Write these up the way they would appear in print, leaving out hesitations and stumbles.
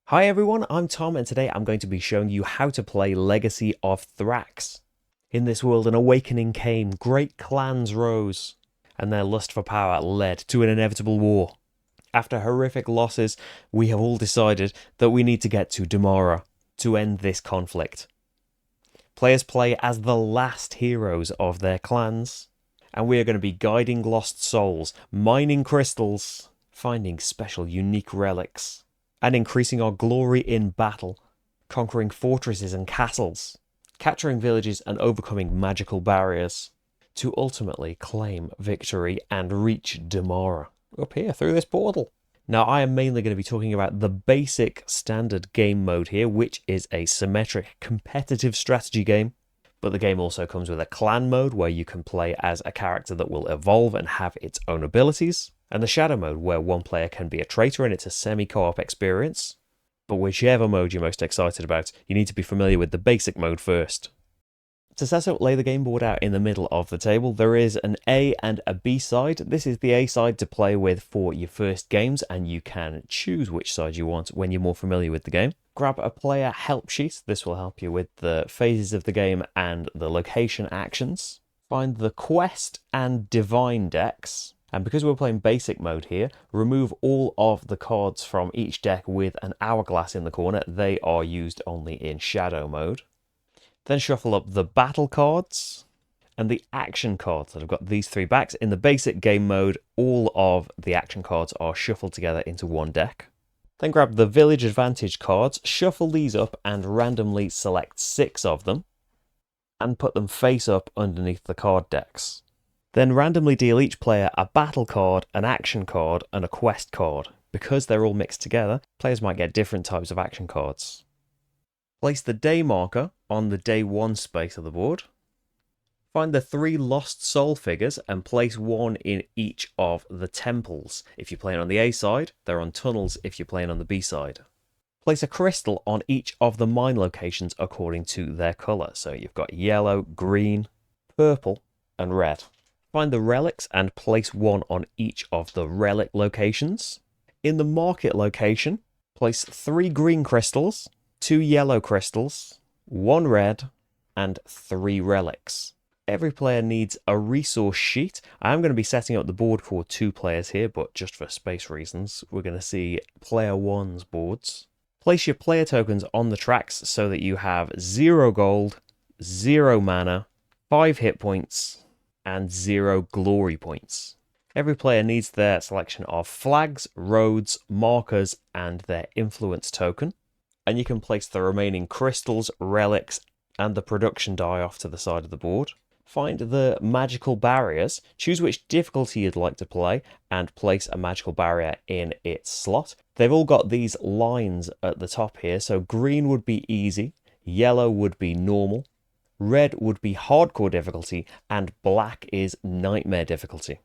Hi everyone, I'm Tom and today I'm going to be showing you how to play Legacy of Thrax. In this world, an awakening came, great clans rose, and their lust for power led to an inevitable war. After horrific losses, we have all decided that we need to get to Dimara to end this conflict. Players play as the last heroes of their clans, and we are going to be guiding lost souls, mining crystals, finding special unique relics, and increasing our glory in battle, conquering fortresses and castles, capturing villages and overcoming magical barriers, to ultimately claim victory and reach Dimara, up here through this portal. Now, I am mainly going to be talking about the basic standard game mode here, which is a symmetric competitive strategy game. But the game also comes with a clan mode where you can play as a character that will evolve and have its own abilities, and the shadow mode where one player can be a traitor and it's a semi-co-op experience. But whichever mode you're most excited about, you need to be familiar with the basic mode first. To set up, lay the game board out in the middle of the table. There is an A and a B side. This is the A side to play with for your first games, and you can choose which side you want when you're more familiar with the game. Grab a player help sheet. This will help you with the phases of the game and the location actions. Find the quest and divine decks. And because we're playing basic mode here, remove all of the cards from each deck with an hourglass in the corner. They are used only in shadow mode. Then shuffle up the battle cards and the action cards that have got these three backs. In the basic game mode, all of the action cards are shuffled together into one deck. Then grab the village advantage cards, shuffle these up and randomly select 6 of them and put them face up underneath the card decks. Then randomly deal each player a battle card, an action card and a quest card. Because they're all mixed together, players might get different types of action cards. Place the day marker on the day 1 space of the board. Find the 3 lost soul figures and place 1 in each of the temples. If you're playing on the A side, they're on tunnels if you're playing on the B side. Place a crystal on each of the mine locations according to their colour. So you've got yellow, green, purple and red. Find the relics and place 1 on each of the relic locations. In the market location, place 3 green crystals, 2 yellow crystals, 1 red, and 3 relics. Every player needs a resource sheet. I am going to be setting up the board for 2 players here, but just for space reasons, we're going to see player 1's boards. Place your player tokens on the tracks so that you have 0 gold, 0 mana, 5 hit points, and 0 glory points. Every player needs their selection of flags, roads, markers, and their influence token. And you can place the remaining crystals, relics, and the production die off to the side of the board. Find the magical barriers, choose which difficulty you'd like to play, and place a magical barrier in its slot. They've all got these lines at the top here, so green would be easy, yellow would be normal, red would be hardcore difficulty, and black is nightmare difficulty.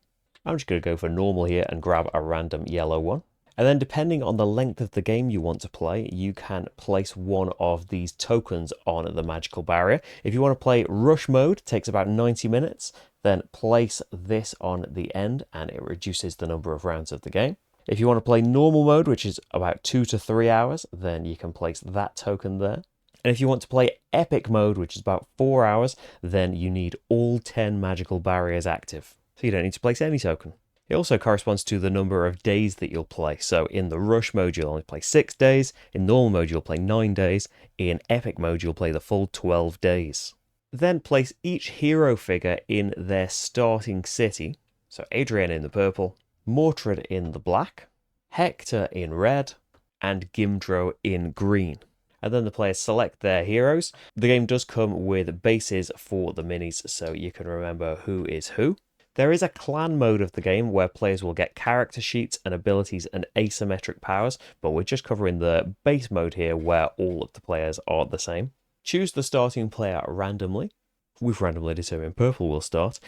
I'm just going to go for normal here and grab a random yellow one. And then depending on the length of the game you want to play, you can place 1 of these tokens on the magical barrier. If you want to play rush mode, it takes about 90 minutes, then place this on the end and it reduces the number of rounds of the game. If you want to play normal mode, which is about 2 to 3 hours, then you can place that token there. And if you want to play epic mode, which is about 4 hours, then you need all 10 magical barriers active. So you don't need to place any token. It also corresponds to the number of days that you'll play. So in the rush mode, you'll only play 6 days. In normal mode, you'll play 9 days. In epic mode, you'll play the full 12 days. Then place each hero figure in their starting city. So Adrian in the purple, Mordred in the black, Hector in red, and Gimdro in green. And then the players select their heroes. The game does come with bases for the minis, so you can remember who is who. There is a clan mode of the game where players will get character sheets and abilities and asymmetric powers, but we're just covering the base mode here where all of the players are the same. Choose the starting player randomly. We've randomly determined purple will start.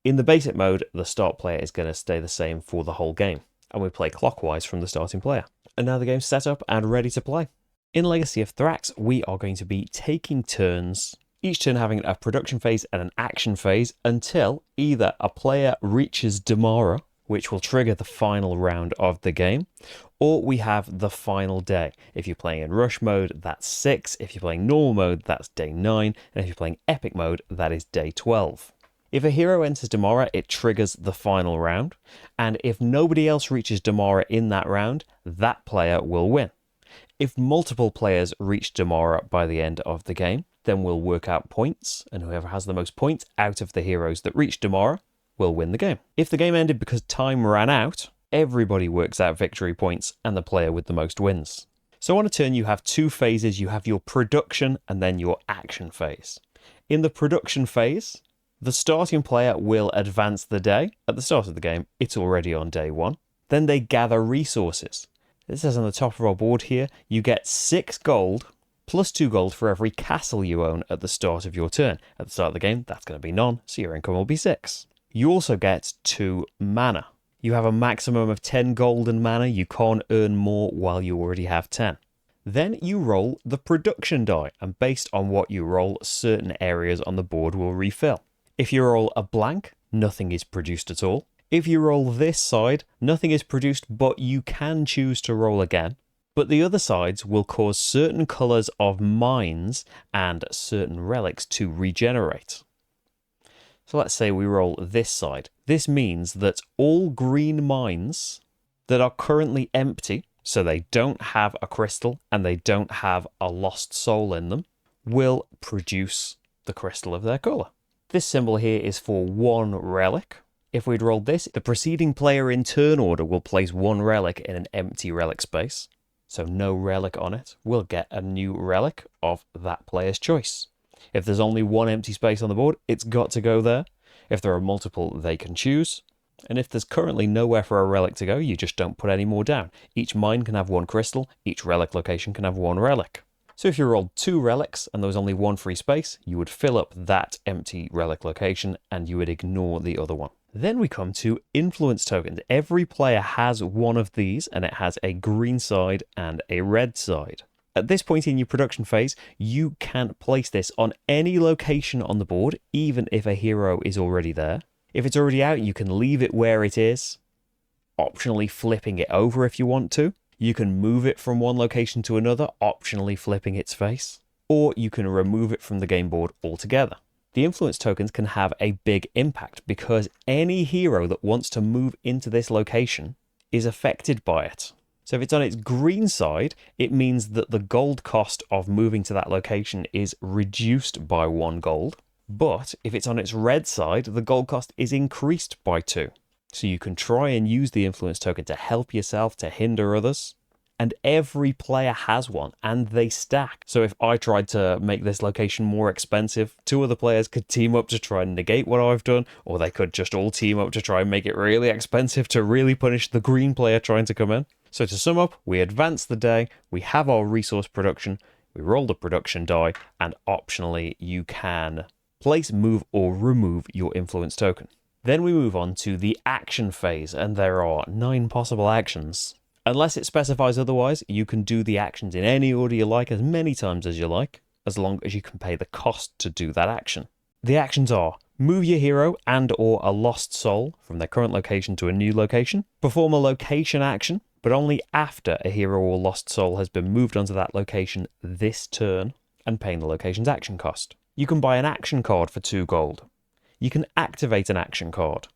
In the basic mode, the start player is going to stay the same for the whole game, and we play clockwise from the starting player. And now the game's set up and ready to play. In Legacy of Thrax, we are going to be taking turns, each turn having a production phase and an action phase until either a player reaches Dimara which will trigger the final round of the game. Or we have the final day. If you're playing in rush mode, that's 6. If you're playing normal mode, that's day 9. And if you're playing epic mode, that is day 12. If a hero enters Dimara, it triggers the final round. And if nobody else reaches Dimara in that round, that player will win. If multiple players reach Dimara by the end of the game, then we'll work out points, and whoever has the most points out of the heroes that reach Dimara will win the game. If the game ended because time ran out, everybody works out victory points and the player with the most wins. So on a turn you have 2 phases. You have your production and then your action phase. In the production phase, the starting player will advance the day. At the start of the game, it's already on day 1. Then they gather resources. It says on the top of our board here, you get 6 gold plus 2 gold for every castle you own at the start of your turn. At the start of the game, that's going to be none, so your income will be 6. You also get 2 mana. You have a maximum of 10 golden mana. You can't earn more while you already have 10. Then you roll the production die, and based on what you roll, certain areas on the board will refill. If you roll a blank, nothing is produced at all. If you roll this side, nothing is produced, but you can choose to roll again. But the other sides will cause certain colours of mines and certain relics to regenerate. So let's say we roll this side. This means that all green mines that are currently empty, so they don't have a crystal and they don't have a lost soul in them, will produce the crystal of their colour. This symbol here is for 1 relic. If we'd rolled this, the preceding player in turn order will place 1 relic in an empty relic space. So no relic on it will get a new relic of that player's choice. If there's only 1 empty space on the board, it's got to go there. If there are multiple, they can choose. And if there's currently nowhere for a relic to go, you just don't put any more down. Each mine can have 1 crystal, each relic location can have 1 relic. So if you rolled 2 relics and there was only 1 free space, you would fill up that empty relic location and you would ignore the other one. Then we come to influence tokens. Every player has 1 of these, and it has a green side and a red side. At this point in your production phase, you can place this on any location on the board, even if a hero is already there. If it's already out, you can leave it where it is, optionally flipping it over if you want to. You can move it from one location to another, optionally flipping its face. Or you can remove it from the game board altogether. The influence tokens can have a big impact because any hero that wants to move into this location is affected by it. So if it's on its green side, it means that the gold cost of moving to that location is reduced by 1 gold. But if it's on its red side, the gold cost is increased by 2. So you can try and use the influence token to help yourself, to hinder others. And every player has 1, and they stack. So if I tried to make this location more expensive, 2 other players could team up to try and negate what I've done, or they could just all team up to try and make it really expensive to really punish the green player trying to come in. So to sum up, we advance the day, we have our resource production, we roll the production die, and optionally you can place, move, or remove your influence token. Then we move on to the action phase, and there are 9 possible actions. Unless it specifies otherwise, you can do the actions in any order you like, as many times as you like, as long as you can pay the cost to do that action. The actions are: move your hero and or a lost soul from their current location to a new location, perform a location action, but only after a hero or lost soul has been moved onto that location this turn, and paying the location's action cost. You can buy an action card for 2 gold. You can activate an action card.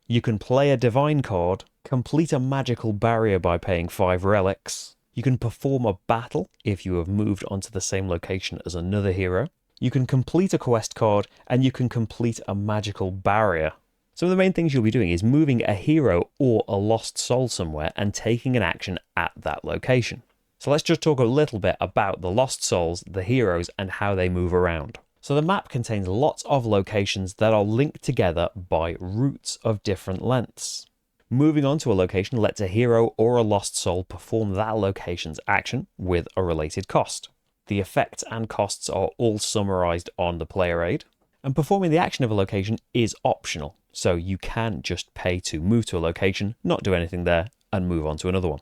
You can play a divine card, complete a magical barrier by paying 5 relics. You can perform a battle if you have moved onto the same location as another hero. You can complete a quest card, and you can complete a magical barrier. Some of the main things you'll be doing is moving a hero or a lost soul somewhere and taking an action at that location. So let's just talk a little bit about the lost souls, the heroes, and how they move around. So the map contains lots of locations that are linked together by routes of different lengths. Moving on to a location lets a hero or a lost soul perform that location's action with a related cost. The effects and costs are all summarized on the player aid, and performing the action of a location is optional, so you can just pay to move to a location, not do anything there, and move on to another one.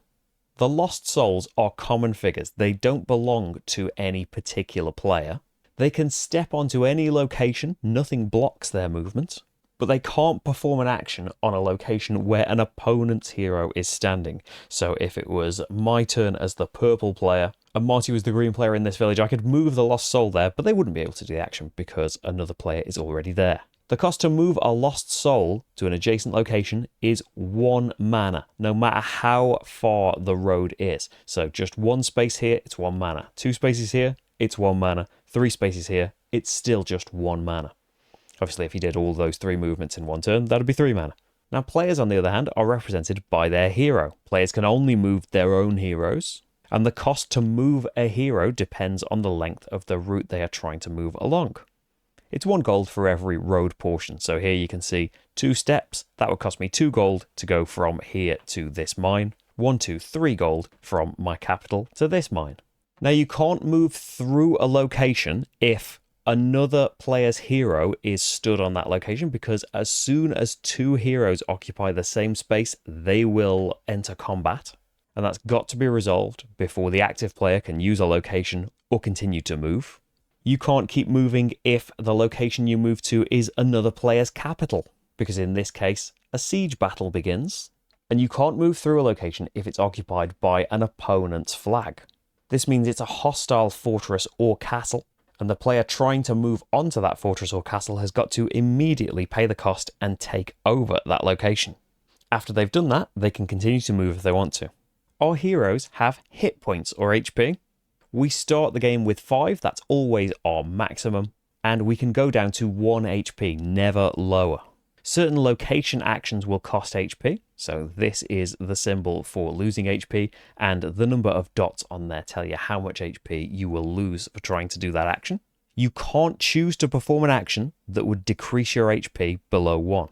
The lost souls are common figures. They don't belong to any particular player. They can step onto any location, nothing blocks their movement, but they can't perform an action on a location where an opponent's hero is standing. So if it was my turn as the purple player and Marty was the green player in this village, I could move the Lost Soul there, but they wouldn't be able to do the action because another player is already there. The cost to move a Lost Soul to an adjacent location is 1 mana, no matter how far the road is. So just 1 space here, it's 1 mana. 2 spaces here, it's 1 mana. 3 spaces here, it's still just 1 mana. Obviously, if you did all those 3 movements in 1 turn, that'd be 3 mana. Now, players, on the other hand, are represented by their hero. Players can only move their own heroes, and the cost to move a hero depends on the length of the route they are trying to move along. It's 1 gold for every road portion. So here you can see 2 steps. That would cost me 2 gold to go from here to this mine. 1, 2, 3 gold from my capital to this mine. Now, you can't move through a location if another player's hero is stood on that location, because as soon as 2 heroes occupy the same space, they will enter combat. And that's got to be resolved before the active player can use a location or continue to move. You can't keep moving if the location you move to is another player's capital, because in this case, a siege battle begins. And you can't move through a location if it's occupied by an opponent's flag. This means it's a hostile fortress or castle, and the player trying to move onto that fortress or castle has got to immediately pay the cost and take over that location. After they've done that, they can continue to move if they want to. Our heroes have hit points or HP. We start the game with 5, that's always our maximum, and we can go down to 1 HP, never lower. Certain location actions will cost HP, so this is the symbol for losing HP, and the number of dots on there tell you how much HP you will lose for trying to do that action. You can't choose to perform an action that would decrease your HP below 1.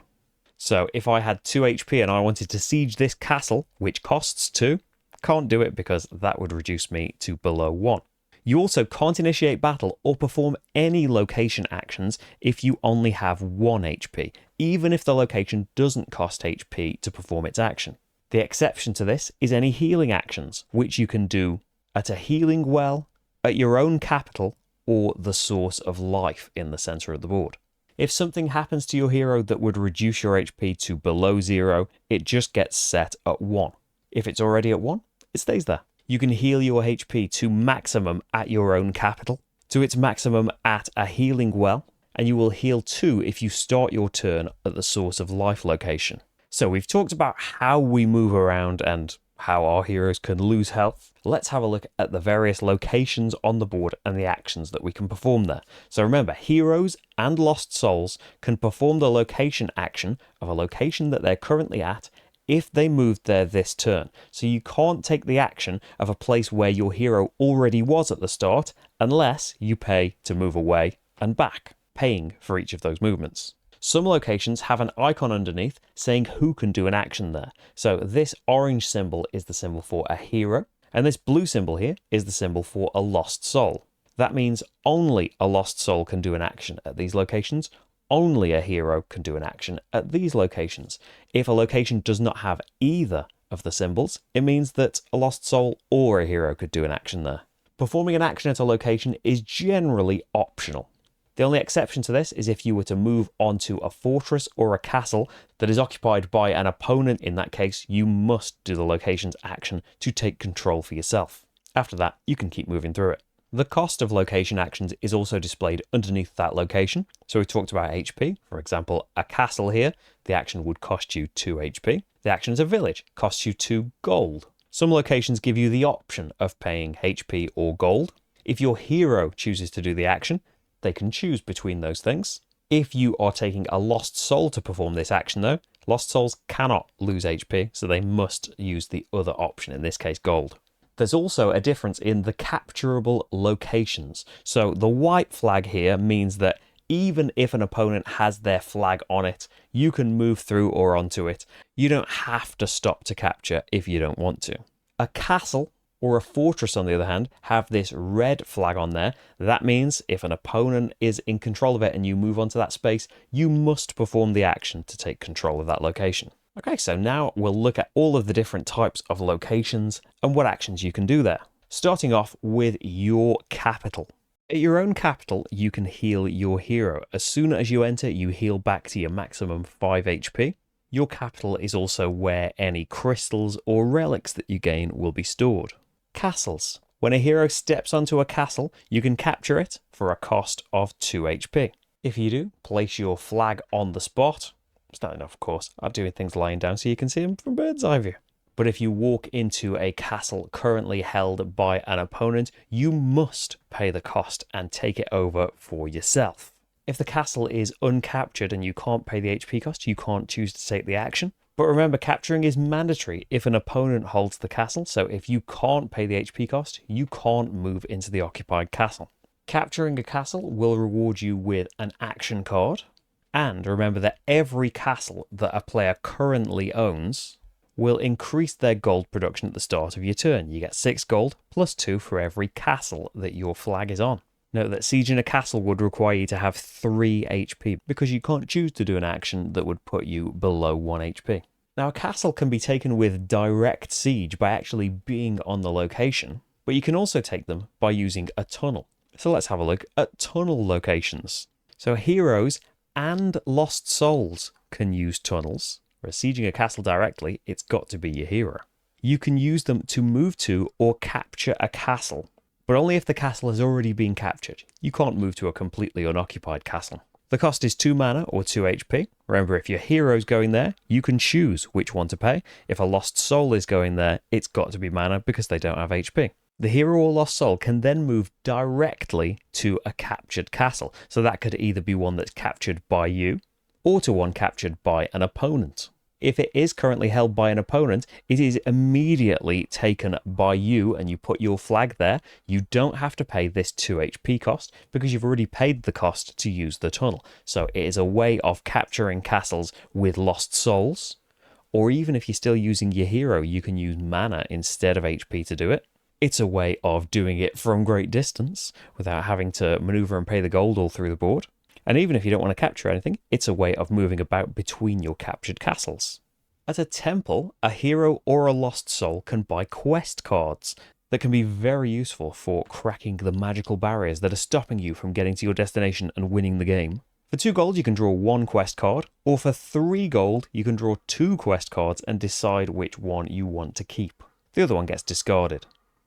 So if I had 2 HP and I wanted to siege this castle, which costs 2, can't do it because that would reduce me to below 1. You also can't initiate battle or perform any location actions if you only have 1 HP, even if the location doesn't cost HP to perform its action. The exception to this is any healing actions, which you can do at a healing well, at your own capital, or the source of life in the center of the board. If something happens to your hero that would reduce your HP to below 0, it just gets set at 1. If it's already at 1, it stays there. You can heal your HP to maximum at your own capital, to its maximum at a healing well, and you will heal 2 if you start your turn at the source of life location. So we've talked about how we move around and how our heroes can lose health. Let's have a look at the various locations on the board and the actions that we can perform there. So remember, heroes and lost souls can perform the location action of a location that they're currently at if they moved there this turn. So you can't take the action of a place where your hero already was at the start unless you pay to move away and back, paying for each of those movements. Some locations have an icon underneath saying who can do an action there. So this orange symbol is the symbol for a hero, and this blue symbol here is the symbol for a lost soul. That means only a lost soul can do an action at these locations. Only a hero can do an action at these locations. If a location does not have either of the symbols, it means that a lost soul or a hero could do an action there. Performing an action at a location is generally optional. The only exception to this is if you were to move onto a fortress or a castle that is occupied by an opponent. In that case, you must do the location's action to take control for yourself. After that, you can keep moving through it. The cost of location actions is also displayed underneath that location. So we talked about HP. For example, a castle here, the action would cost you 2 HP. The action as a village costs you 2 gold. Some locations give you the option of paying HP or gold. If your hero chooses to do the action, they can choose between those things. If you are taking a lost soul to perform this action though, lost souls cannot lose HP, so they must use the other option, in this case gold. There's also a difference in the capturable locations. So the white flag here means that even if an opponent has their flag on it, you can move through or onto it. You don't have to stop to capture if you don't want to. A castle or a fortress, on the other hand, have this red flag on there. That means if an opponent is in control of it and you move onto that space, you must perform the action to take control of that location. Okay, so now we'll look at all of the different types of locations and what actions you can do there. Starting off with your capital. At your own capital, you can heal your hero. As soon as you enter, you heal back to your maximum 5 HP. Your capital is also where any crystals or relics that you gain will be stored. Castles. When a hero steps onto a castle, you can capture it for a cost of 2 HP. If you do, place your flag on the spot. It's not enough, of course. I'm doing things lying down so you can see them from bird's eye view. But if you walk into a castle currently held by an opponent, you must pay the cost and take it over for yourself. If the castle is uncaptured and you can't pay the HP cost, you can't choose to take the action. But remember, capturing is mandatory if an opponent holds the castle, so if you can't pay the HP cost, you can't move into the occupied castle. Capturing a castle will reward you with an action card, and remember that every castle that a player currently owns will increase their gold production at the start of your turn. You get 6 gold plus 2 for every castle that your flag is on. Note that sieging a castle would require you to have 3 HP because you can't choose to do an action that would put you below 1 HP. Now, a castle can be taken with direct siege by actually being on the location, but you can also take them by using a tunnel. So let's have a look at tunnel locations. So heroes and lost souls can use tunnels. Whereas sieging a castle directly, it's got to be your hero. You can use them to move to or capture a castle, but only if the castle has already been captured. You can't move to a completely unoccupied castle. The cost is 2 mana or 2 HP. Remember, if your hero's going there, you can choose which one to pay. If a lost soul is going there, it's got to be mana because they don't have HP. The hero or lost soul can then move directly to a captured castle. So that could either be one that's captured by you, or to one captured by an opponent. If it is currently held by an opponent, it is immediately taken by you and you put your flag there. You don't have to pay this 2 HP cost because you've already paid the cost to use the tunnel. So it is a way of capturing castles with lost souls, or even if you're still using your hero, you can use mana instead of HP to do it. It's a way of doing it from great distance without having to maneuver and pay the gold all through the board. And even if you don't want to capture anything, it's a way of moving about between your captured castles. At a temple, a hero or a lost soul can buy quest cards that can be very useful for cracking the magical barriers that are stopping you from getting to your destination and winning the game. For 2 gold, you can draw 1 quest card, or for 3 gold, you can draw 2 quest cards and decide which one you want to keep. The other one gets discarded.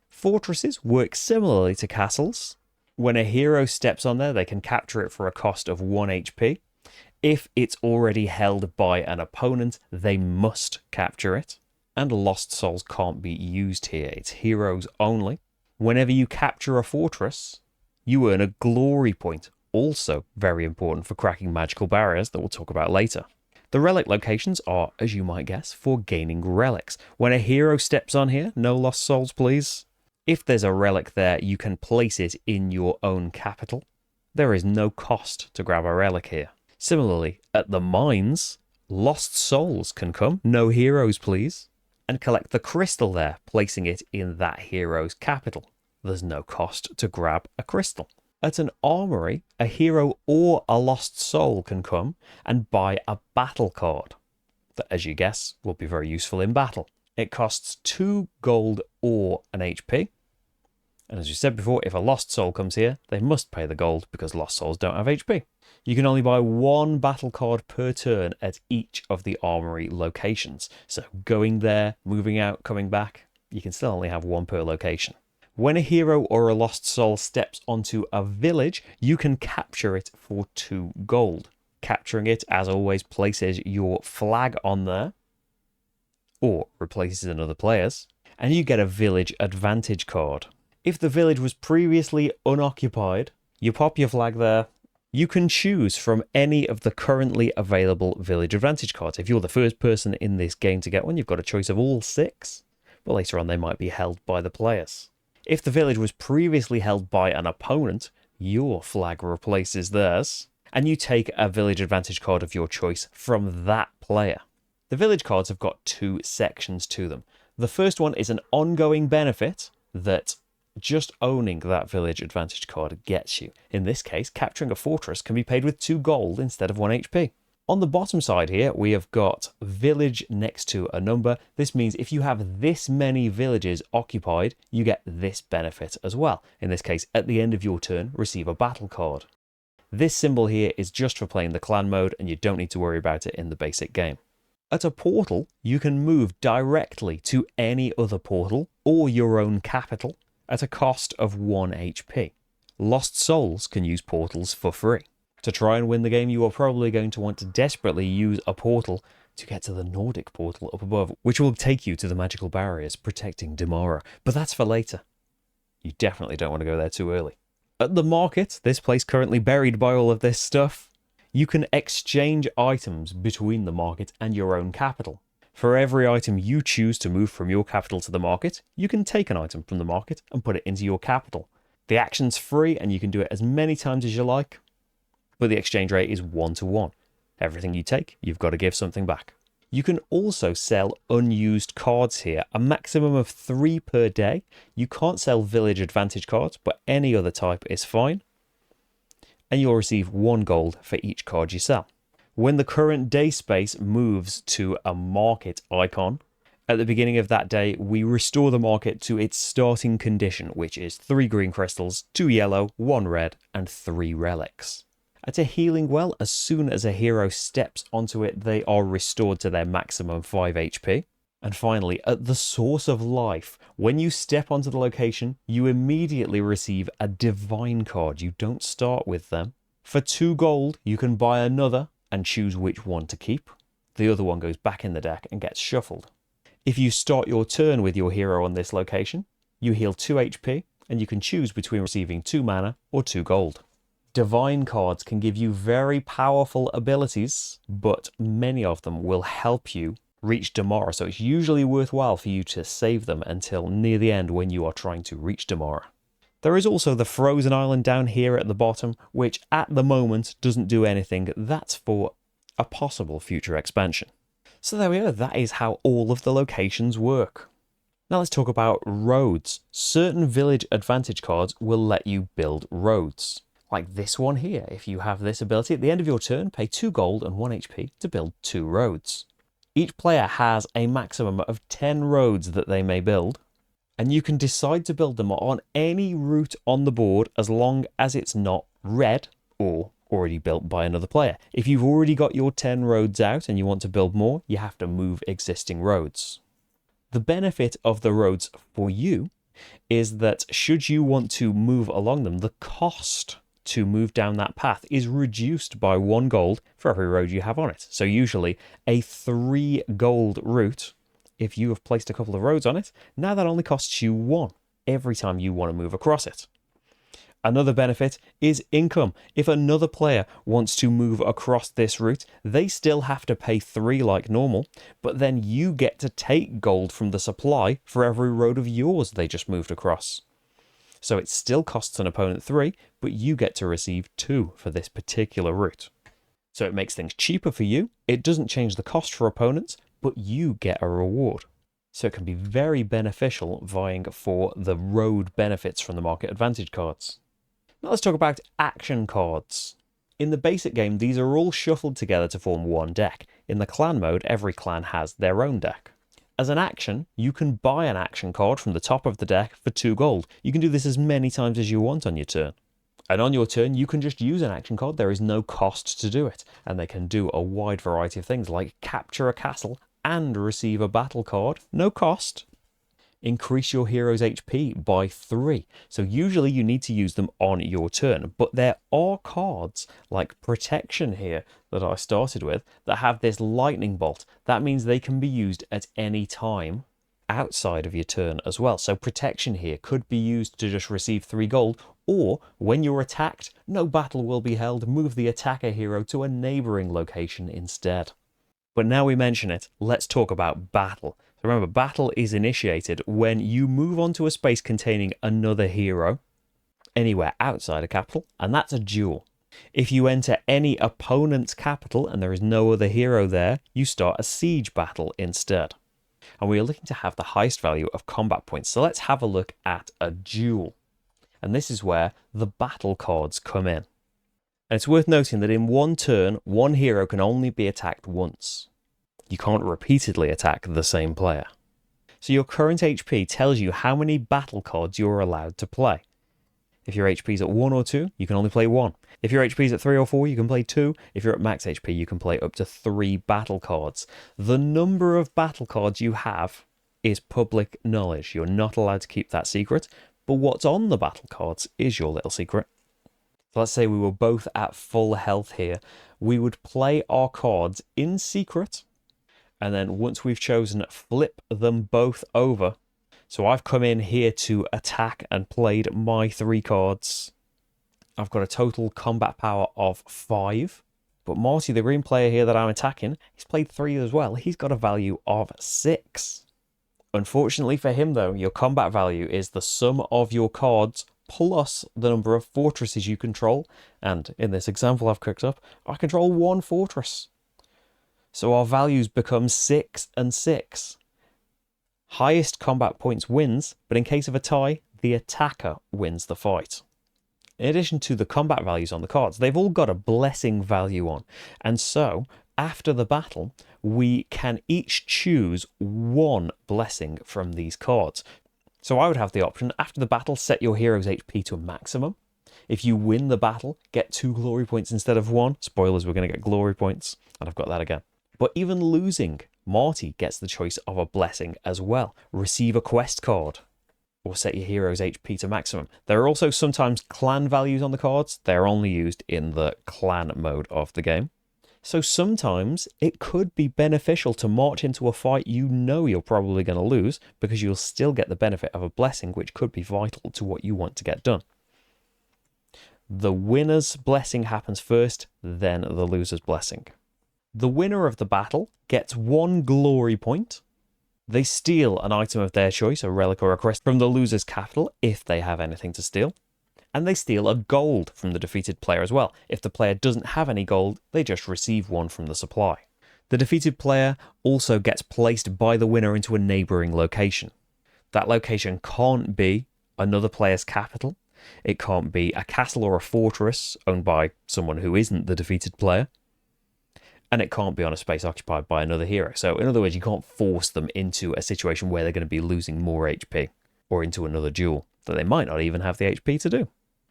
Fortresses work similarly to castles. When a hero steps on there, they can capture it for a cost of 1 HP. If it's already held by an opponent, they must capture it. And lost souls can't be used here. It's heroes only. Whenever you capture a fortress, you earn a glory point. Also very important for cracking magical barriers that we'll talk about later. The relic locations are, as you might guess, for gaining relics. When a hero steps on here, no lost souls please. If there's a relic there, you can place it in your own capital. There is no cost to grab a relic here. Similarly, at the mines, lost souls can come, no heroes please, and collect the crystal there, placing it in that hero's capital. There's no cost to grab a crystal. At an armory, a hero or a lost soul can come and buy a battle card that, as you guess, will be very useful in battle. It costs 2 gold or an HP. And as you said before, if a lost soul comes here, they must pay the gold because lost souls don't have HP. You can only buy 1 battle card per turn at each of the armory locations. So going there, moving out, coming back, you can still only have 1 per location. When a hero or a lost soul steps onto a village, you can capture it for 2 gold. Capturing it, as always, places your flag on there, or replaces another player's, and you get a village advantage card. If the village was previously unoccupied, you pop your flag there. You can choose from any of the currently available village advantage cards. If you're the first person in this game to get one, you've got a choice of all 6, but later on they might be held by the players. If the village was previously held by an opponent, your flag replaces theirs, and you take a village advantage card of your choice from that player. The village cards have got 2 sections to them. The first one is an ongoing benefit that just owning that village advantage card gets you. In this case, capturing a fortress can be paid with 2 gold instead of 1 HP. On the bottom side here, we have got village next to a number. This means if you have this many villages occupied, you get this benefit as well. In this case, at the end of your turn, receive a battle card. This symbol here is just for playing the clan mode, and you don't need to worry about it in the basic game. At a portal, you can move directly to any other portal or your own capital at a cost of 1 HP. Lost souls can use portals for free. To try and win the game, you are probably going to want to desperately use a portal to get to the Nordic portal up above, which will take you to the magical barriers protecting Dimara. But that's for later. You definitely don't want to go there too early. At the market, this place currently buried by all of this stuff, you can exchange items between the market and your own capital. For every item you choose to move from your capital to the market, you can take an item from the market and put it into your capital. The action's free and you can do it as many times as you like, but the exchange rate is 1-to-1. Everything you take, you've got to give something back. You can also sell unused cards here, a maximum of 3 per day. You can't sell village advantage cards, but any other type is fine. And you'll receive 1 gold for each card you sell. When the current day space moves to a market icon, at the beginning of that day, we restore the market to its starting condition, which is 3 green crystals, 2 yellow, 1 red, and 3 relics. At a healing well, as soon as a hero steps onto it, they are restored to their maximum 5 HP. And finally, at the source of life, when you step onto the location, you immediately receive a divine card. You don't start with them. For 2 gold, you can buy another and choose which one to keep. The other one goes back in the deck and gets shuffled. If you start your turn with your hero on this location, you heal 2 HP and you can choose between receiving 2 mana or 2 gold. Divine cards can give you very powerful abilities, but many of them will help you reach Dimara, so it's usually worthwhile for you to save them until near the end when you are trying to reach Dimara. There is also the Frozen Island down here at the bottom, which at the moment doesn't do anything. That's for a possible future expansion. So there we go, that is how all of the locations work. Now let's talk about roads. Certain village advantage cards will let you build roads. Like this one here. If you have this ability, at the end of your turn, pay 2 gold and 1 HP to build 2 roads. Each player has a maximum of 10 roads that they may build, and you can decide to build them on any route on the board as long as it's not red or already built by another player. If you've already got your 10 roads out and you want to build more, you have to move existing roads. The benefit of the roads for you is that should you want to move along them, the cost to move down that path is reduced by 1 gold for every road you have on it. So usually a 3 gold route, if you have placed a couple of roads on it, now that only costs you 1 every time you want to move across it. Another benefit is income. If another player wants to move across this route, they still have to pay 3 like normal, but then you get to take gold from the supply for every road of yours they just moved across. So it still costs an opponent 3, but you get to receive 2 for this particular route. So it makes things cheaper for you, it doesn't change the cost for opponents, but you get a reward. So it can be very beneficial vying for the road benefits from the market advantage cards. Now let's talk about action cards. In the basic game, these are all shuffled together to form one deck. In the clan mode, every clan has their own deck. As an action, you can buy an action card from the top of the deck for 2 gold. You can do this as many times as you want on your turn. And on your turn, you can just use an action card. There is no cost to do it. And they can do a wide variety of things like capture a castle and receive a battle card. No cost. Increase your hero's HP by 3. So usually you need to use them on your turn. But there are cards like Protection here that I started with that have this lightning bolt. That means they can be used at any time outside of your turn as well. So Protection here could be used to just receive 3 gold, or when you're attacked, no battle will be held. Move the attacker hero to a neighboring location instead. But now we mention it, let's talk about battle. Remember, battle is initiated when you move onto a space containing another hero anywhere outside a capital, and that's a duel. If you enter any opponent's capital and there is no other hero there, you start a siege battle instead. And we are looking to have the highest value of combat points, so let's have a look at a duel. And this is where the battle cards come in. And it's worth noting that in one turn, one hero can only be attacked once. You can't repeatedly attack the same player. So your current HP tells you how many battle cards you're allowed to play. If your HP is at 1 or 2, you can only play 1. If your HP is at 3 or 4, you can play 2. If you're at max HP, you can play up to 3 battle cards. The number of battle cards you have is public knowledge. You're not allowed to keep that secret, but what's on the battle cards is your little secret. So let's say we were both at full health here. We would play our cards in secret, and then once we've chosen, flip them both over. So I've come in here to attack and played my 3 cards. I've got a total combat power of 5. But Marty, the green player here that I'm attacking, he's played 3 as well. He's got a value of 6. Unfortunately for him though, your combat value is the sum of your cards plus the number of fortresses you control. And in this example I've cooked up, I control 1 fortress. So our values become 6 and 6. Highest combat points wins, but in case of a tie, the attacker wins the fight. In addition to the combat values on the cards, they've all got a blessing value on. And so, after the battle, we can each choose 1 blessing from these cards. So I would have the option, after the battle, set your hero's HP to a maximum. If you win the battle, get 2 glory points instead of 1. Spoilers, we're going to get glory points, and I've got that again. But even losing, Marty gets the choice of a blessing as well. Receive a quest card, or set your hero's HP to maximum. There are also sometimes clan values on the cards. They're only used in the clan mode of the game. So sometimes it could be beneficial to march into a fight you know you're probably going to lose, because you'll still get the benefit of a blessing, which could be vital to what you want to get done. The winner's blessing happens first, then the loser's blessing. The winner of the battle gets 1 glory point. They steal an item of their choice, a relic or a crest, from the loser's capital, if they have anything to steal. And they steal a gold from the defeated player as well. If the player doesn't have any gold, they just receive 1 from the supply. The defeated player also gets placed by the winner into a neighbouring location. That location can't be another player's capital. It can't be a castle or a fortress owned by someone who isn't the defeated player. And it can't be on a space occupied by another hero. So in other words, you can't force them into a situation where they're going to be losing more HP, or into another duel that they might not even have the HP to do.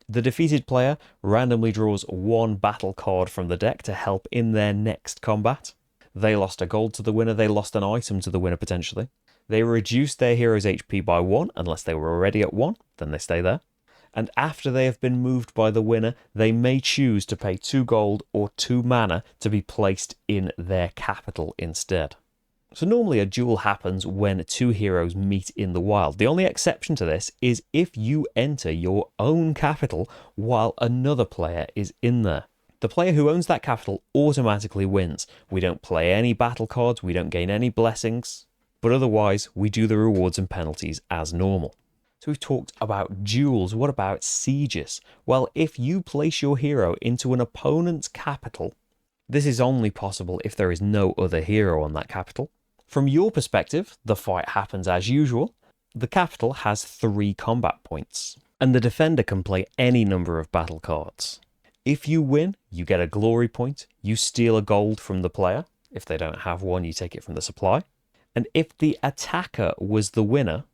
The defeated player randomly draws 1 battle card from the deck to help in their next combat. They lost a gold to the winner, they lost an item to the winner potentially. They reduced their hero's HP by 1, unless they were already at 1, then they stay there. And after they have been moved by the winner, they may choose to pay 2 gold or 2 mana to be placed in their capital instead. So normally a duel happens when 2 heroes meet in the wild. The only exception to this is if you enter your own capital while another player is in there. The player who owns that capital automatically wins. We don't play any battle cards, we don't gain any blessings, but otherwise we do the rewards and penalties as normal. So we've talked about duels. What about sieges? Well, if you place your hero into an opponent's capital, this is only possible if there is no other hero on that capital. From your perspective, the fight happens as usual. The capital has 3 combat points, and the defender can play any number of battle cards. If you win, you get a glory point. You steal a gold from the player. If they don't have one, you take it from the supply. And if the attacker was the winner,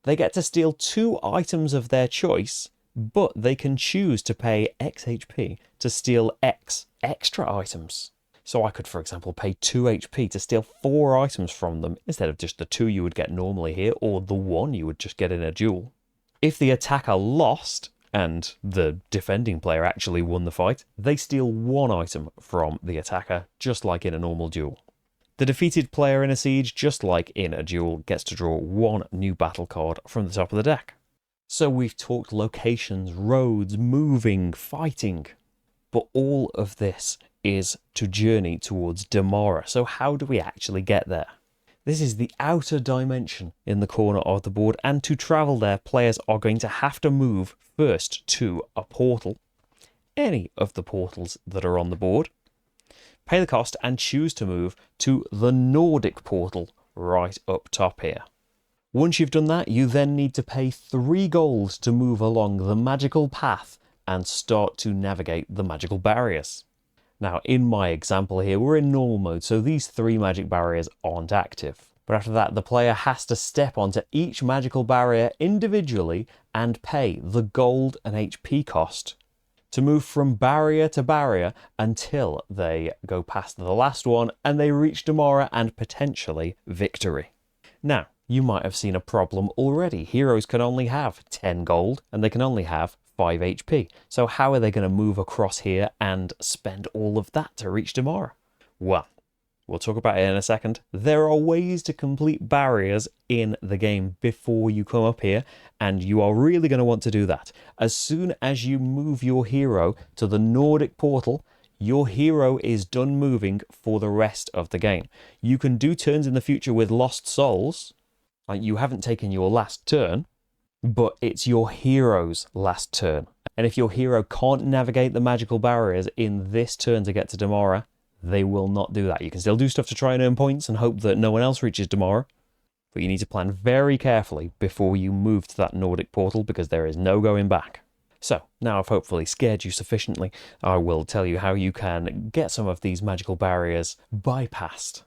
they get to steal 2 items of their choice, but they can choose to pay X HP to steal X extra items. So I could, for example, pay 2 HP to steal 4 items from them instead of just the 2 you would get normally here, or the 1 you would just get in a duel. If the attacker lost and the defending player actually won the fight, they steal 1 item from the attacker, just like in a normal duel. The defeated player in a siege, just like in a duel, gets to draw 1 new battle card from the top of the deck. So we've talked locations, roads, moving, fighting, but all of this is to journey towards Dimara. So how do we actually get there? This is the outer dimension in the corner of the board, and to travel there, players are going to have to move first to a portal, any of the portals that are on the board, pay the cost and choose to move to the Nordic portal right up top here. Once you've done that, you then need to pay 3 gold to move along the magical path and start to navigate the magical barriers. Now, in my example here, we're in normal mode, so these 3 magic barriers aren't active. But after that, the player has to step onto each magical barrier individually and pay the gold and HP cost to move from barrier to barrier until they go past the last one and they reach Dimara and potentially victory. Now, you might have seen a problem already. Heroes can only have 10 gold and they can only have 5 HP. So how are they going to move across here and spend all of that to reach Dimara? Well, we'll talk about it in a second. There are ways to complete barriers in the game before you come up here, and you are really going to want to do that. As soon as you move your hero to the Nordic portal, your hero is done moving for the rest of the game. You can do turns in the future with lost souls, like you haven't taken your last turn, but it's your hero's last turn. And if your hero can't navigate the magical barriers in this turn to get to Dimara, they will not do that. You can still do stuff to try and earn points and hope that no one else reaches Dimara, but you need to plan very carefully before you move to that Nordic portal because there is no going back. So, now I've hopefully scared you sufficiently, I will tell you how you can get some of these magical barriers bypassed.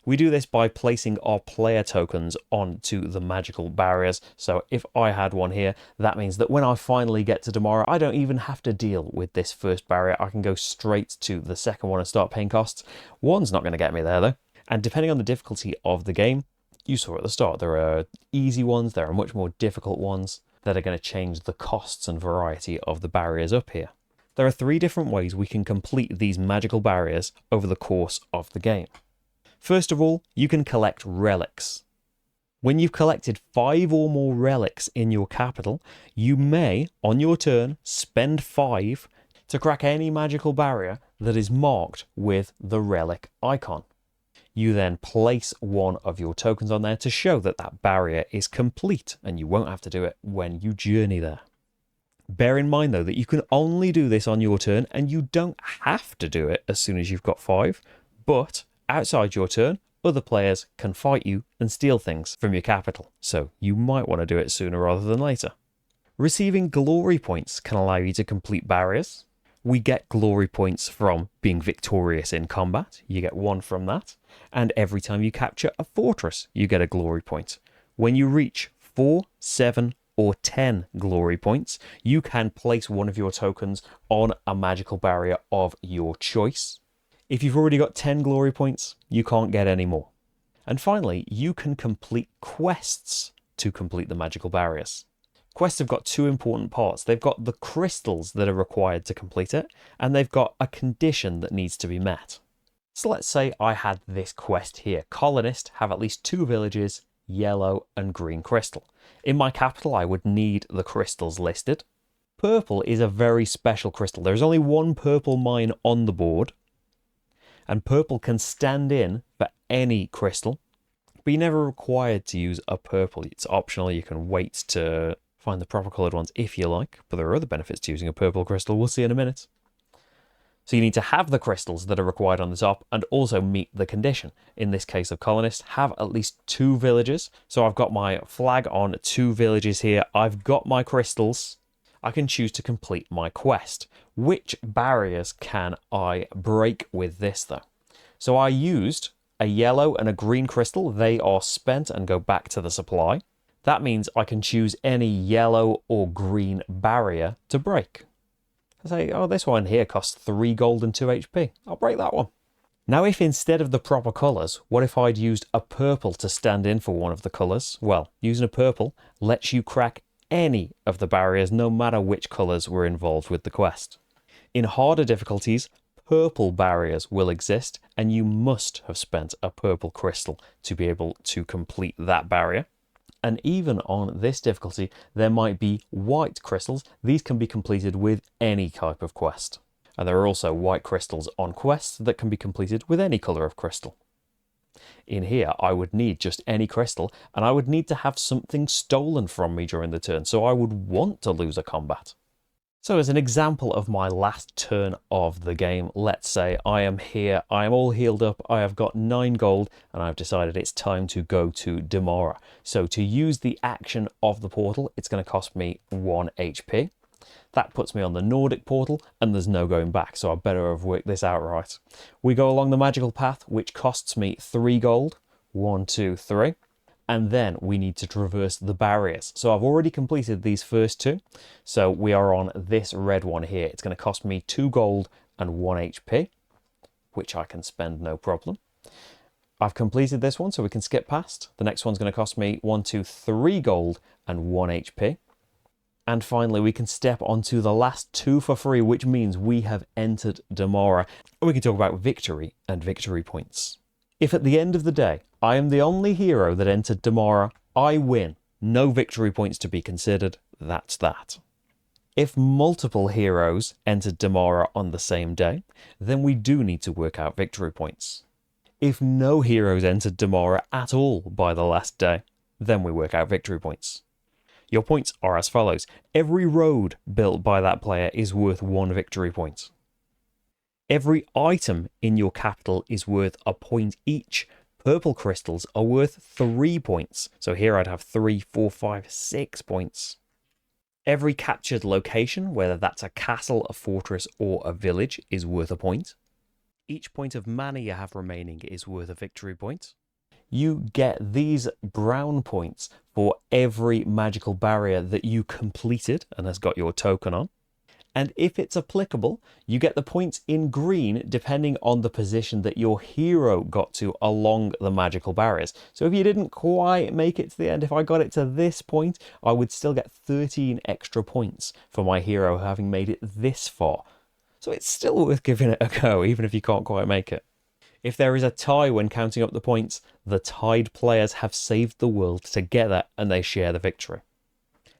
We do this by placing our player tokens onto the magical barriers. So if I had one here, that means that when I finally get to Dimara, I don't even have to deal with this first barrier. I can go straight to the second one and start paying costs. One's not going to get me there though. And depending on the difficulty of the game, you saw at the start, there are easy ones, there are much more difficult ones that are going to change the costs and variety of the barriers up here. There are 3 different ways we can complete these magical barriers over the course of the game. First of all, you can collect relics. When you've collected 5 or more relics in your capital, you may, on your turn, spend 5 to crack any magical barrier that is marked with the relic icon. You then place one of your tokens on there to show that that barrier is complete, and you won't have to do it when you journey there. Bear in mind though that you can only do this on your turn, and you don't have to do it as soon as you've got 5, but outside your turn, other players can fight you and steal things from your capital, so you might want to do it sooner rather than later. Receiving glory points can allow you to complete barriers. We get glory points from being victorious in combat, you get 1 from that, and every time you capture a fortress, you get a glory point. When you reach 4, 7, or 10 glory points, you can place one of your tokens on a magical barrier of your choice. If you've already got 10 glory points, you can't get any more. And finally, you can complete quests to complete the magical barriers. Quests have got 2 important parts. They've got the crystals that are required to complete it, and they've got a condition that needs to be met. So let's say I had this quest here. Colonist, have at least 2 villages, yellow and green crystal. In my capital, I would need the crystals listed. Purple is a very special crystal. There's only 1 purple mine on the board, and purple can stand in for any crystal, but you're never required to use a purple. It's optional. You can wait to find the proper coloured ones if you like, but there are other benefits to using a purple crystal. We'll see in a minute. So you need to have the crystals that are required on the top and also meet the condition. In this case of colonist, have at least 2 villages. So I've got my flag on 2 villages here. I've got my crystals. I can choose to complete my quest. Which barriers can I break with this though? So I used a yellow and a green crystal. They are spent and go back to the supply. That means I can choose any yellow or green barrier to break. I say, oh, this one here costs 3 gold and 2 HP. I'll break that one. Now, if instead of the proper colours, what if I'd used a purple to stand in for one of the colours? Well, using a purple lets you crack any of the barriers, no matter which colours were involved with the quest. In harder difficulties, purple barriers will exist, and you must have spent a purple crystal to be able to complete that barrier. And even on this difficulty, there might be white crystals. These can be completed with any type of quest. And there are also white crystals on quests that can be completed with any colour of crystal. In here, I would need just any crystal, and I would need to have something stolen from me during the turn, so I would want to lose a combat. So as an example of my last turn of the game, let's say I am here, I am all healed up, I have got 9 gold, and I've decided it's time to go to Dimara. So to use the action of the portal, it's going to cost me 1 HP. That puts me on the Nordic portal, and there's no going back, so I better have worked this out right. We go along the magical path, which costs me 3 gold. 1, 2, 3. And then we need to traverse the barriers. So I've already completed these first 2. So we are on this red one here. It's going to cost me 2 gold and 1 HP, which I can spend no problem. I've completed this one, so we can skip past. The next one's going to cost me 1, 2, 3 gold and 1 HP. And finally, we can step onto the last 2 for free, which means we have entered Dimara. And we can talk about victory and victory points. If at the end of the day, I am the only hero that entered Dimara, I win. No victory points to be considered. That's that. If multiple heroes entered Dimara on the same day, then we do need to work out victory points. If no heroes entered Dimara at all by the last day, then we work out victory points. Your points are as follows. Every road built by that player is worth 1 victory point. Every item in your capital is worth a point each. Purple crystals are worth 3 points. So here I'd have 3, 4, 5, 6 points. Every captured location, whether that's a castle, a fortress, or a village, is worth a point. Each point of mana you have remaining is worth a victory point. You get these brown points for every magical barrier that you completed and has got your token on. And if it's applicable, you get the points in green depending on the position that your hero got to along the magical barriers. So if you didn't quite make it to the end, if I got it to this point, I would still get 13 extra points for my hero having made it this far. So it's still worth giving it a go, even if you can't quite make it. If there is a tie when counting up the points, the tied players have saved the world together and they share the victory.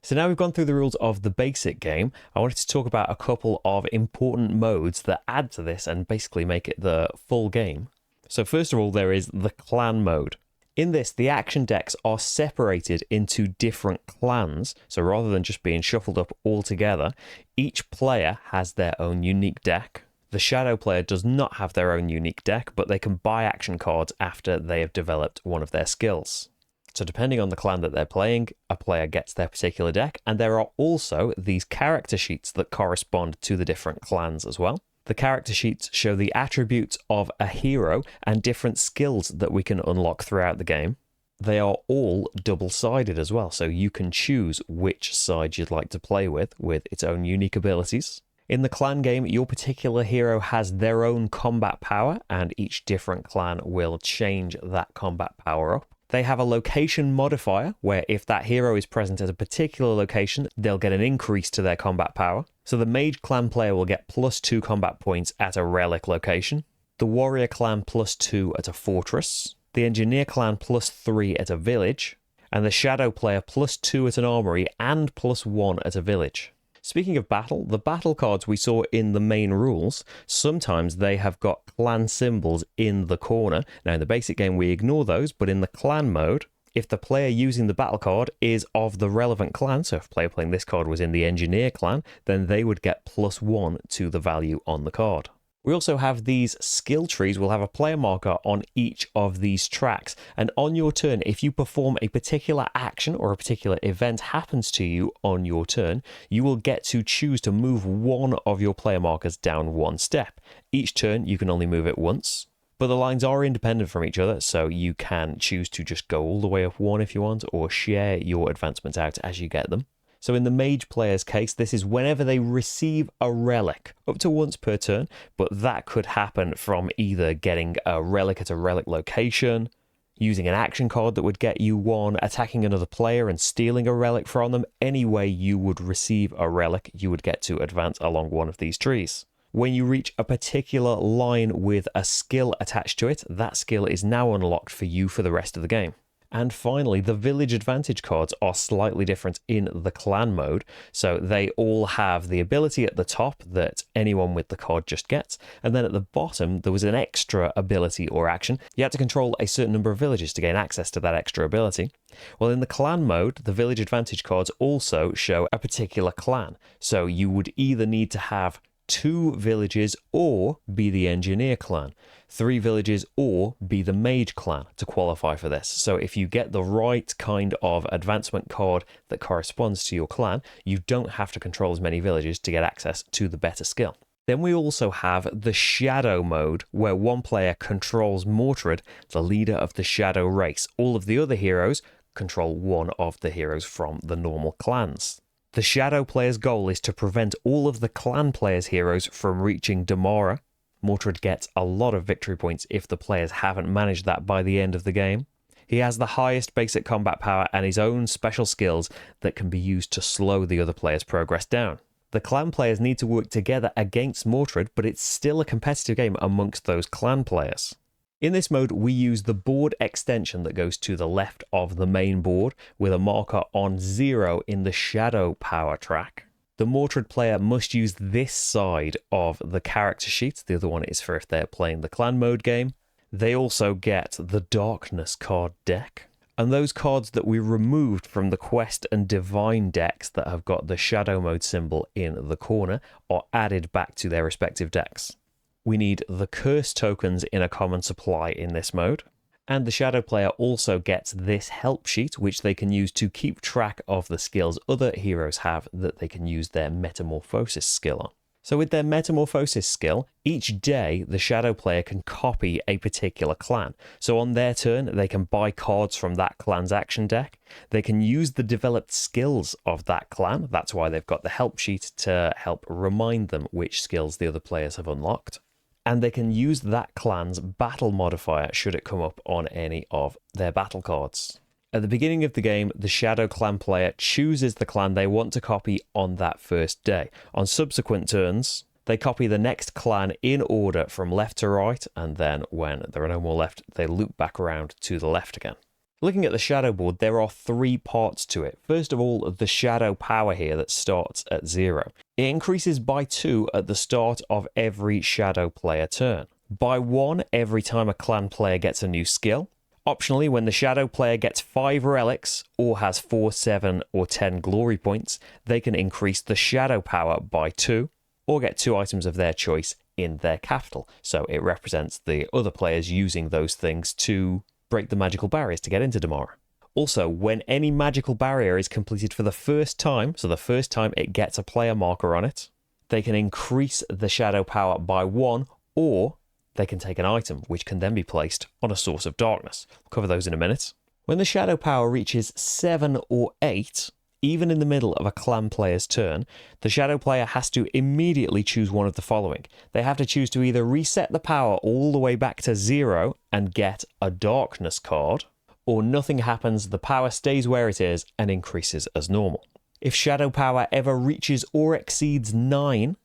So now we've gone through the rules of the basic game, I wanted to talk about a couple of important modes that add to this and basically make it the full game. So first of all, there is the clan mode. In this, the action decks are separated into different clans, so rather than just being shuffled up all together, each player has their own unique deck. The shadow player does not have their own unique deck, but they can buy action cards after they have developed one of their skills. So depending on the clan that they're playing, a player gets their particular deck, and there are also these character sheets that correspond to the different clans as well. The character sheets show the attributes of a hero and different skills that we can unlock throughout the game. They are all double-sided as well, so you can choose which side you'd like to play with its own unique abilities. In the clan game, your particular hero has their own combat power, and each different clan will change that combat power up. They have a location modifier, where if that hero is present at a particular location, they'll get an increase to their combat power. So the Mage clan player will get +2 combat points at a Relic location, the Warrior clan +2 at a Fortress, the Engineer clan +3 at a Village, and the Shadow player +2 at an Armory and +1 at a Village. Speaking of battle, the battle cards we saw in the main rules, sometimes they have got clan symbols in the corner. Now in the basic game we ignore those, but in the clan mode, if the player using the battle card is of the relevant clan, so if player playing this card was in the Engineer clan, then they would get +1 to the value on the card. We also have these skill trees. We'll have a player marker on each of these tracks. And on your turn, if you perform a particular action or a particular event happens to you on your turn, you will get to choose to move one of your player markers down 1 step. Each turn, you can only move it once. But the lines are independent from each other, so you can choose to just go all the way up 1 if you want, or share your advancements out as you get them. So in the Mage player's case, this is whenever they receive a relic, up to once per turn, but that could happen from either getting a relic at a relic location, using an action card that would get you 1, attacking another player and stealing a relic from them. Any way you would receive a relic, you would get to advance along one of these trees. When you reach a particular line with a skill attached to it, that skill is now unlocked for you for the rest of the game. And finally, the village advantage cards are slightly different in the clan mode. So they all have the ability at the top that anyone with the card just gets. And then at the bottom, there was an extra ability or action. You had to control a certain number of villages to gain access to that extra ability. Well, in the clan mode, the village advantage cards also show a particular clan. So you would either need to have 2 villages or be the engineer clan, 3 villages or be the mage clan to qualify for this. So if you get the right kind of advancement card that corresponds to your clan, you don't have to control as many villages to get access to the better skill. Then we also have the Shadow mode, where one player controls Mordred, the leader of the Shadow race. All of the other heroes control one of the heroes from the normal clans. The Shadow player's goal is to prevent all of the clan players' heroes from reaching Dimara. Mordred gets a lot of victory points if the players haven't managed that by the end of the game. He has the highest basic combat power and his own special skills that can be used to slow the other players' progress down. The clan players need to work together against Mordred, but it's still a competitive game amongst those clan players. In this mode, we use the board extension that goes to the left of the main board with a marker on 0 in the Shadow power track. The Mordred player must use this side of the character sheet. The other one is for if they're playing the clan mode game. They also get the Darkness card deck. And those cards that we removed from the Quest and Divine decks that have got the Shadow mode symbol in the corner are added back to their respective decks. We need the Curse tokens in a common supply in this mode. And the Shadow player also gets this help sheet, which they can use to keep track of the skills other heroes have that they can use their Metamorphosis skill on. So with their Metamorphosis skill, each day the Shadow player can copy a particular clan. So on their turn, they can buy cards from that clan's action deck. They can use the developed skills of that clan. That's why they've got the help sheet to help remind them which skills the other players have unlocked. And they can use that clan's battle modifier should it come up on any of their battle cards. At the beginning of the game, the Shadow clan player chooses the clan they want to copy on that first day. On subsequent turns, they copy the next clan in order from left to right, and then when there are no more left, they loop back around to the left again. Looking at the Shadow board, there are 3 parts to it. First of all, the Shadow power here that starts at 0. It increases by 2 at the start of every Shadow player turn. By 1 every time a clan player gets a new skill. Optionally, when the Shadow player gets 5 relics or has 4, 7 or 10 glory points, they can increase the Shadow power by 2 or get 2 items of their choice in their capital. So it represents the other players using those things to break the magical barriers to get into Dimara. Also, when any magical barrier is completed for the first time, so the first time it gets a player marker on it, they can increase the Shadow power by 1, or they can take an item, which can then be placed on a source of darkness. We'll cover those in a minute. When the Shadow power reaches 7 or 8, even in the middle of a clan player's turn, the Shadow player has to immediately choose one of the following. They have to choose to either reset the power all the way back to 0 and get a darkness card, or nothing happens, the power stays where it is and increases as normal. If Shadow power ever reaches or exceeds 9,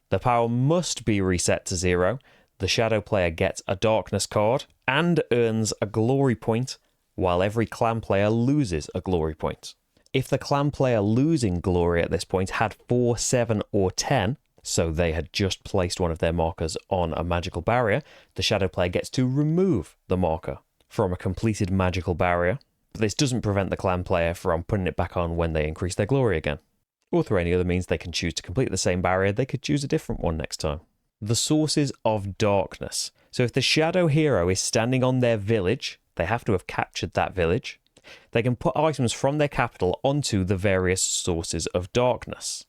the power must be reset to 0. The Shadow player gets a darkness card and earns a glory point, while every clan player loses a glory point. If the clan player losing glory at this point had 4, 7 or 10, so they had just placed one of their markers on a magical barrier, the Shadow player gets to remove the marker from a completed magical barrier. But this doesn't prevent the clan player from putting it back on when they increase their glory again. Or through any other means they can choose to complete the same barrier, they could choose a different one next time. The sources of darkness. So if the Shadow hero is standing on their village, they have to have captured that village. They can put items from their capital onto the various sources of darkness.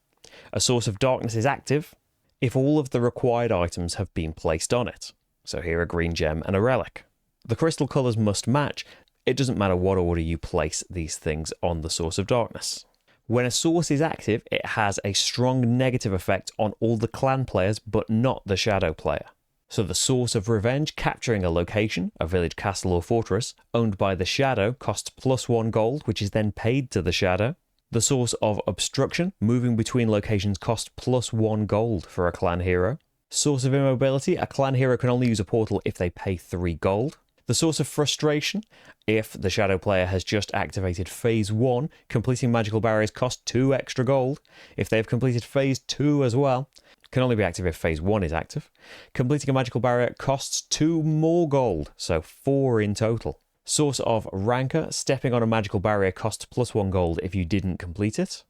A source of darkness is active if all of the required items have been placed on it. So here a green gem and a relic. The crystal colours must match. It doesn't matter what order you place these things on the source of darkness. When a source is active, it has a strong negative effect on all the clan players, but not the Shadow player. So the source of revenge, capturing a location, a village, castle or fortress, owned by the Shadow, costs +1 gold, which is then paid to the Shadow. The source of obstruction, moving between locations, costs +1 gold for a clan hero. Source of immobility, a clan hero can only use a portal if they pay 3 gold. The source of frustration, if the Shadow player has just activated Phase 1, completing magical barriers costs 2 extra gold. If they've completed Phase 2 as well, can only be active if Phase 1 is active. Completing a magical barrier costs 2 more gold, so 4 in total. Source of rancor, stepping on a magical barrier costs +1 gold if you didn't complete it.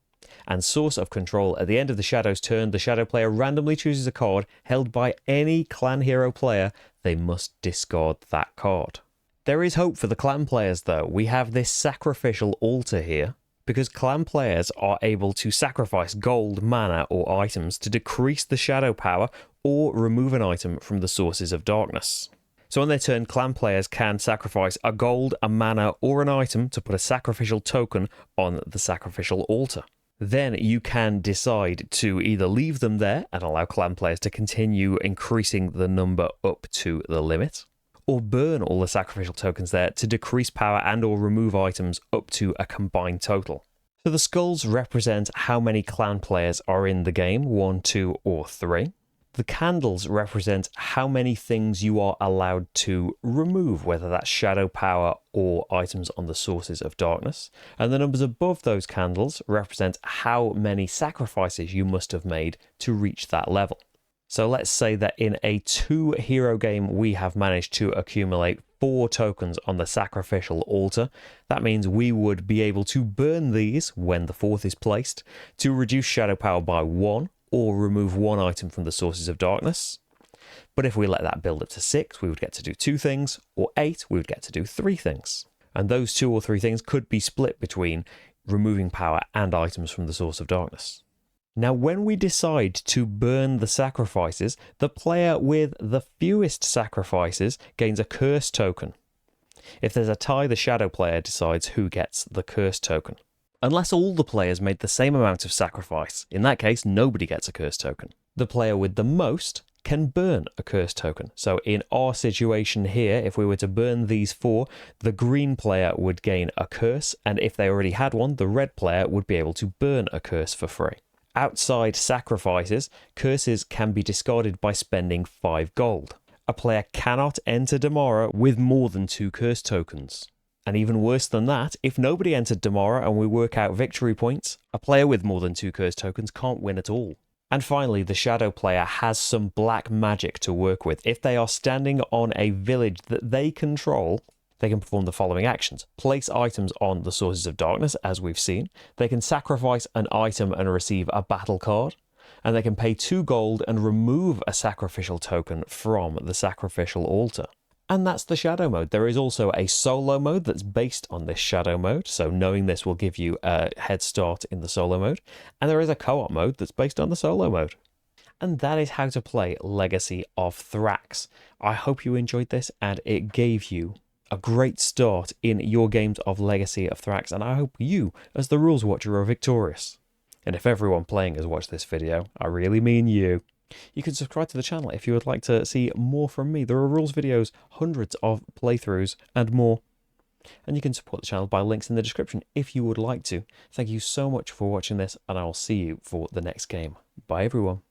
And Source of Control. At the end of the Shadow's turn, the Shadow player randomly chooses a card held by any clan hero player. They must discard that card. There is hope for the clan players though. We have this sacrificial altar here, because clan players are able to sacrifice gold, mana, or items to decrease the shadow power or remove an item from the sources of darkness. So on their turn, clan players can sacrifice a gold, a mana, or an item to put a sacrificial token on the sacrificial altar. Then you can decide to either leave them there and allow clan players to continue increasing the number up to the limit, or burn all the sacrificial tokens there to decrease power and or remove items up to a combined total. So the skulls represent how many clan players are in the game, 1, 2, or 3. The candles represent how many things you are allowed to remove, whether that's shadow power or items on the sources of darkness. And the numbers above those candles represent how many sacrifices you must have made to reach that level. So let's say that in a 2-hero game, we have managed to accumulate 4 tokens on the sacrificial altar. That means we would be able to burn these when the 4th is placed to reduce shadow power by 1 or remove 1 item from the sources of darkness. But if we let that build up to 6, we would get to do 2 things, or 8, we would get to do 3 things. And those 2 or 3 things could be split between removing power and items from the source of darkness. Now, when we decide to burn the sacrifices, the player with the fewest sacrifices gains a curse token. If there's a tie, the shadow player decides who gets the curse token. Unless all the players made the same amount of sacrifice. In that case, nobody gets a curse token. The player with the most can burn a curse token. So in our situation here, if we were to burn these 4, the green player would gain a curse, and if they already had one, the red player would be able to burn a curse for free. Outside sacrifices, curses can be discarded by spending 5 gold. A player cannot enter Dimara with more than 2 curse tokens. And even worse than that, if nobody entered Dimara and we work out victory points, a player with more than 2 curse tokens can't win at all. And finally, the shadow player has some black magic to work with. If they are standing on a village that they control, they can perform the following actions. Place items on the sources of darkness, as we've seen. They can sacrifice an item and receive a battle card. And they can pay 2 gold and remove a sacrificial token from the sacrificial altar. And that's the shadow mode. There is also a solo mode that's based on this shadow mode, so knowing this will give you a head start in the solo mode. And there is a co-op mode that's based on the solo mode. And that is how to play Legacy of Thracks. I hope you enjoyed this and it gave you a great start in your games of Legacy of Thracks, and I hope you, as the rules watcher, are victorious. And if everyone playing has watched this video, I really mean you. You can subscribe to the channel if you would like to see more from me. There are rules videos, hundreds of playthroughs, and more. And you can support the channel by links in the description if you would like to. Thank you so much for watching this, and I will see you for the next game. Bye, everyone.